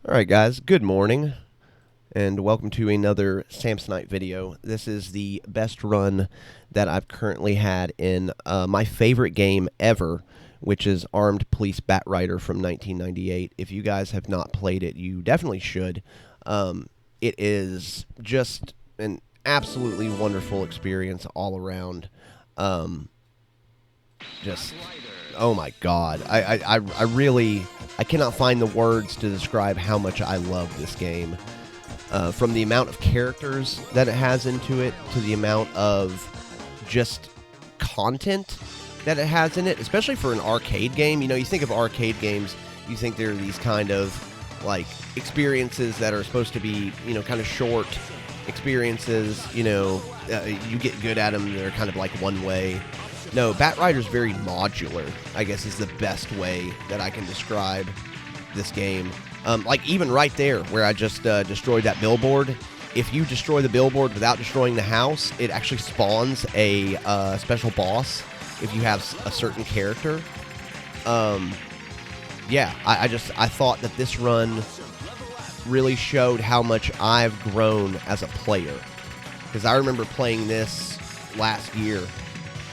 Alright guys, good morning, and welcome to another Samsonite video. This is the best run that I've currently had in my favorite game ever, which is Armed Police Batrider from 1998. If you guys have not played it, you definitely should. It is just an absolutely wonderful experience all around. Just, oh my god. I really, I cannot find the words to describe how much I love this game. From the amount of characters that it has into it, to the amount of just content that it has in it, especially for an arcade game. You know, you think of arcade games, you think they're these kind of, like, experiences that are supposed to be, you know, kind of short experiences, you know, you get good at them, they're kind of like one way. No, Batrider's very modular, I guess is the best way that I can describe this game. Like, even right there, where I just destroyed that billboard, if you destroy the billboard without destroying the house, it actually spawns a special boss if you have a certain character. Yeah, I thought that this run really showed how much I've grown as a player. Because I remember playing this last year,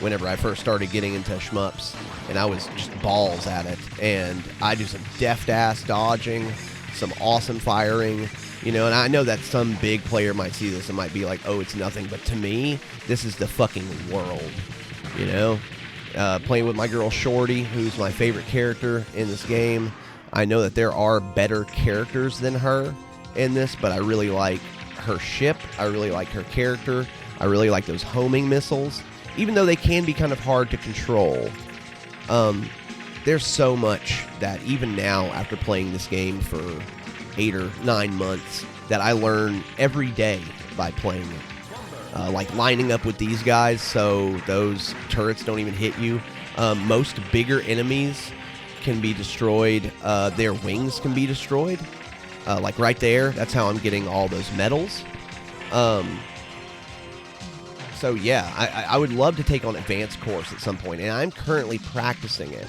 whenever I first started getting into shmups, and I was just balls at it, and I do some deft-ass dodging, some awesome firing, you know, and I know that some big player might see this and might be like, oh, it's nothing, but to me, this is the fucking world, you know? Playing with my girl Shorty, who's my favorite character in this game. I know that there are better characters than her in this, but I really like her ship, I really like her character, I really like those homing missiles. Even though they can be kind of hard to control, there's so much that even now, after playing this game for 8 or 9 months, that I learn every day by playing it. Like lining up with these guys so those turrets don't even hit you. Most bigger enemies can be destroyed. Their wings can be destroyed. Like right there, that's how I'm getting all those medals. So yeah, I would love to take on Advanced Course at some point, and I'm currently practicing it.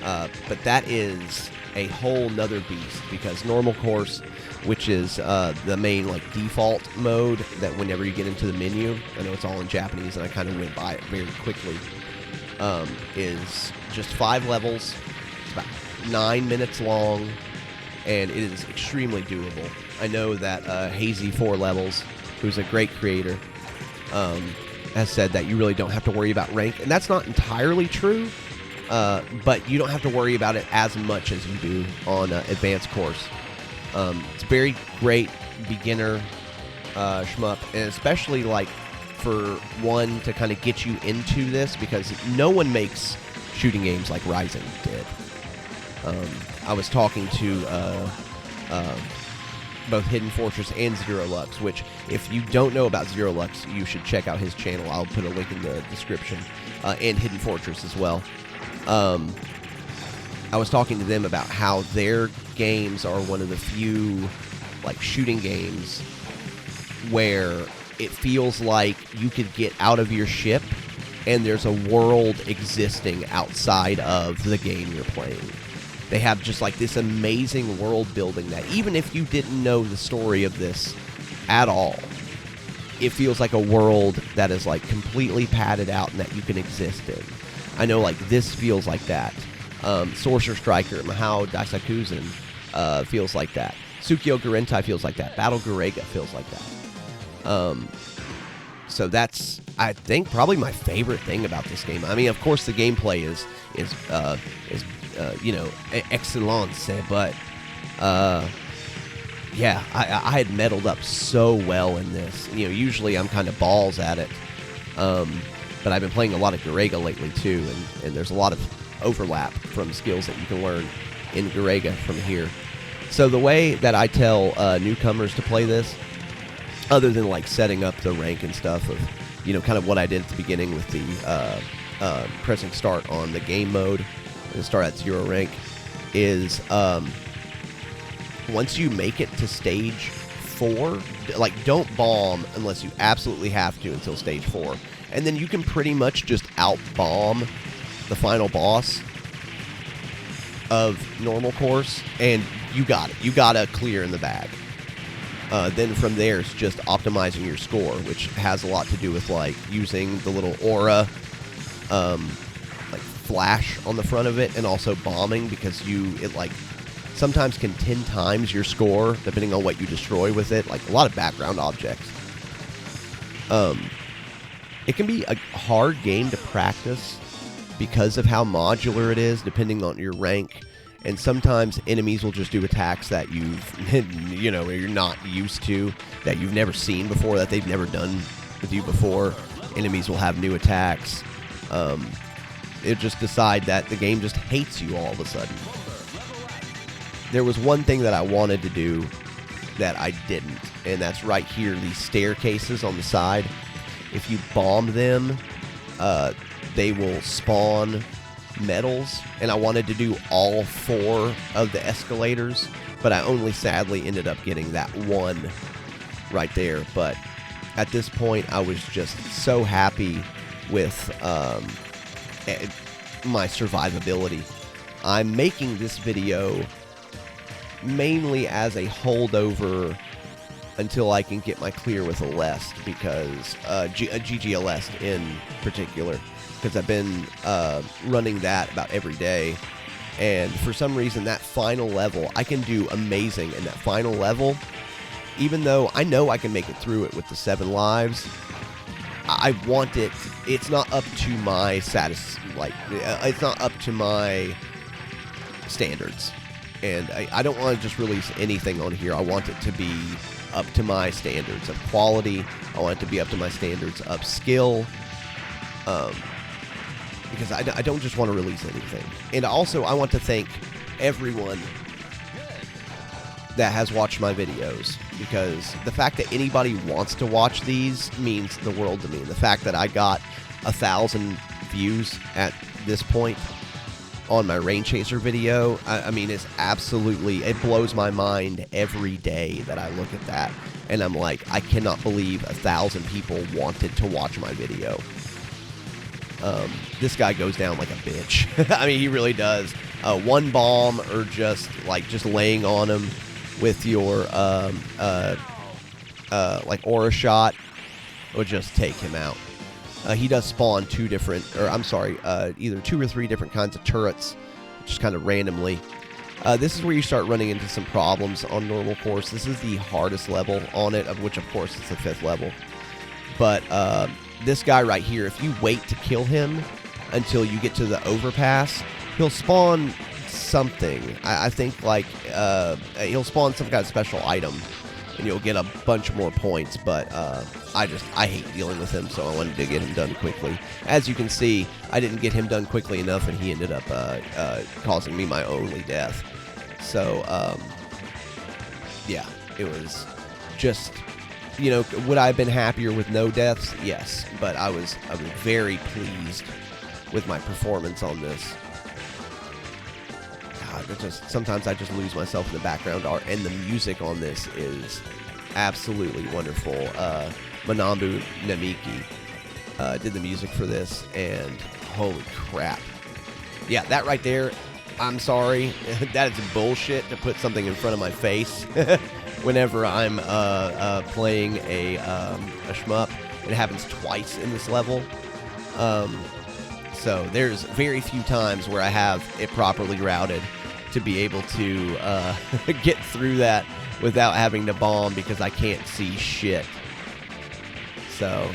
But that is a whole nother beast, because Normal Course, which is the main like default mode that whenever you get into the menu, I know it's all in Japanese and I kind of went by it very quickly, is just 5 levels. It's about 9 minutes long, and it is extremely doable. I know that Hazy4Levels, who's a great creator, has said that you really don't have to worry about rank, and that's not entirely true, but you don't have to worry about it as much as you do on Advanced Course. It's a very great beginner shmup, and especially like for one to kind of get you into this, because no one makes shooting games like Rising did. I was talking to both Hidden Fortress and Zero Lux, which, if you don't know about Zero Lux, you should check out his channel. I'll put a link in the description, and Hidden Fortress as well. I was talking to them about how their games are one of the few like shooting games where it feels like you could get out of your ship and there's a world existing outside of the game you're playing. They have just like this amazing world building that even if you didn't know the story of this at all, it feels like a world that is like completely padded out and that you can exist in. I know like this feels like that. Sorcerer Striker, Mahou Daisakuzan feels like that. Tsukio Gurentai feels like that. Battle Gurega feels like that. So that's, I think, probably my favorite thing about this game. I mean, of course, the gameplay is you know, excellence, but yeah, I had meddled up so well in this. You know, usually I'm kind of balls at it, but I've been playing a lot of Gurega lately too, and there's a lot of overlap from skills that you can learn in Gurega from here. So the way that I tell newcomers to play this, other than like setting up the rank and stuff of, you know, kind of what I did at the beginning with the pressing start on the game mode and start at 0 rank, is once you make it to stage 4, like, don't bomb unless you absolutely have to until stage 4, and then you can pretty much just out-bomb the final boss of Normal Course and you got it. You got a clear in the bag. Then from there, it's just optimizing your score, which has a lot to do with like using the little aura, like flash on the front of it, and also bombing, because it like sometimes can 10 times your score depending on what you destroy with it. Like a lot of background objects. It can be a hard game to practice because of how modular it is, depending on your rank. And sometimes enemies will just do attacks that you're not used to, that you've never seen before, that they've never done with you before. Enemies will have new attacks. It just decide that the game just hates you all of a sudden. There was one thing that I wanted to do that I didn't, and that's right here, these staircases on the side. If you bomb them, they will spawn medals, and I wanted to do all 4 of the escalators, but I only sadly ended up getting that one right there. But at this point, I was just so happy with my survivability. I'm making this video mainly as a holdover until I can get my clear with Aleste, because GG Aleste in particular, because I've been running that about every day, and for some reason that final level, I can do amazing in that final level, even though I know I can make it through it with the 7 lives. I want it. It's not up to my it's not up to my standards, and I don't want to just release anything on here. I want it to be up to my standards of quality. I want it to be up to my standards of skill, because I don't just want to release anything. And also, I want to thank everyone that has watched my videos, because the fact that anybody wants to watch these means the world to me. And the fact that I got 1,000 views at this point on my Rain Chaser video, I mean, it's absolutely, it blows my mind every day that I look at that, and I'm like, I cannot believe 1,000 people wanted to watch my video. This guy goes down like a bitch. I mean, he really does. One bomb, or just laying on him with your like aura shot, would just take him out. He does spawn either 2 or 3 different kinds of turrets, just kind of randomly. This is where you start running into some problems on normal course. This is the hardest level on it, of which, of course, it's the 5th level. But this guy right here, if you wait to kill him until you get to the overpass, he'll spawn something. I think, like, he'll spawn some kind of special item, and you'll get a bunch more points, but I hate dealing with him, so I wanted to get him done quickly. As you can see, I didn't get him done quickly enough, and he ended up causing me my only death. So, yeah, it was just, would I have been happier with no deaths? Yes, but I was very pleased with my performance on this. God, sometimes I just lose myself in the background art, and the music on this is absolutely wonderful. Manambu Namiki did the music for this, and holy crap. Yeah, that right there, I'm sorry, that is bullshit to put something in front of my face whenever I'm playing a shmup. It happens twice in this level. So there's very few times where I have it properly routed to be able to get through that without having to bomb, because I can't see shit. So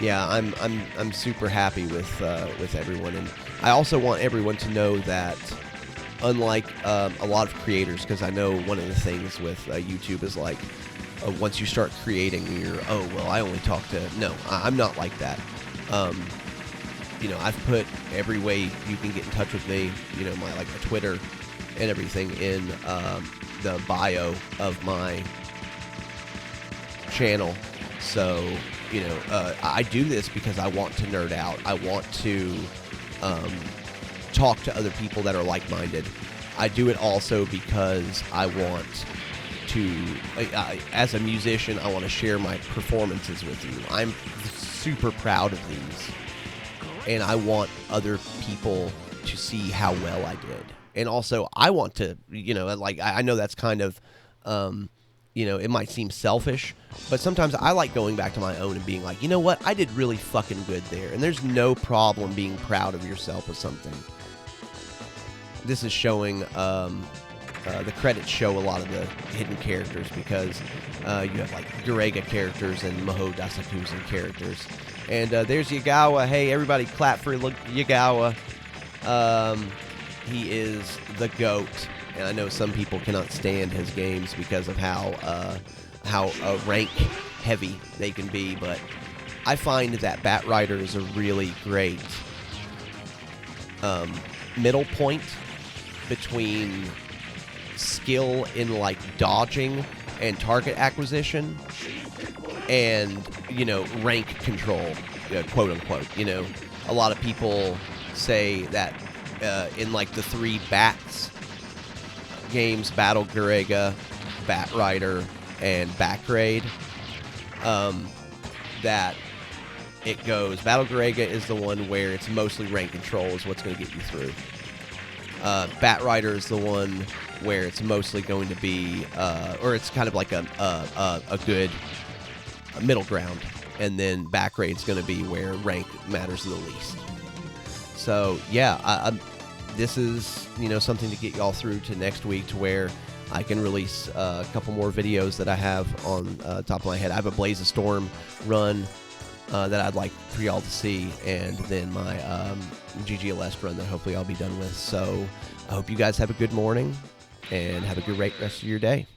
yeah, I'm super happy with everyone, and I also want everyone to know that, unlike a lot of creators, because I know one of the things with YouTube is like, once you start creating, I only talk to. No, I'm not like that. I've put every way you can get in touch with me, my Twitter and everything in the bio of my channel. So, I do this because I want to nerd out. I want to talk to other people that are like-minded. I do it also because I want to, as a musician, I want to share my performances with you. I'm super proud of these, and I want other people to see how well I did. And also, I want to, like, I know that's kind of, it might seem selfish, but sometimes I like going back to my own and being like, you know what, I did really fucking good there. And there's no problem being proud of yourself with something. This is showing, the credits show a lot of the hidden characters because you have like Gurega characters and Maho Dasakuzen characters. And there's Yagawa. Hey, everybody clap for Yagawa. He is the GOAT. And I know some people cannot stand his games because of how rank heavy they can be, but I find that Batrider is a really great middle point between skill in like dodging and target acquisition and rank control, quote unquote. A lot of people say that in like the 3 bats games, Battle Gurega, Batrider, and Backgrade, that it goes, Battle Gurega is the one where it's mostly rank control is what's going to get you through. Batrider is the one where it's mostly going to be, or it's kind of like a good middle ground, and then Backgrade's going to be where rank matters the least. So yeah, this is something to get y'all through to next week, to where I can release a couple more videos that I have on top of my head. I have a Blaze of Storm run that I'd like for y'all to see, and then my GG Aleste run that hopefully I'll be done with. So I hope you guys have a good morning and have a great rest of your day.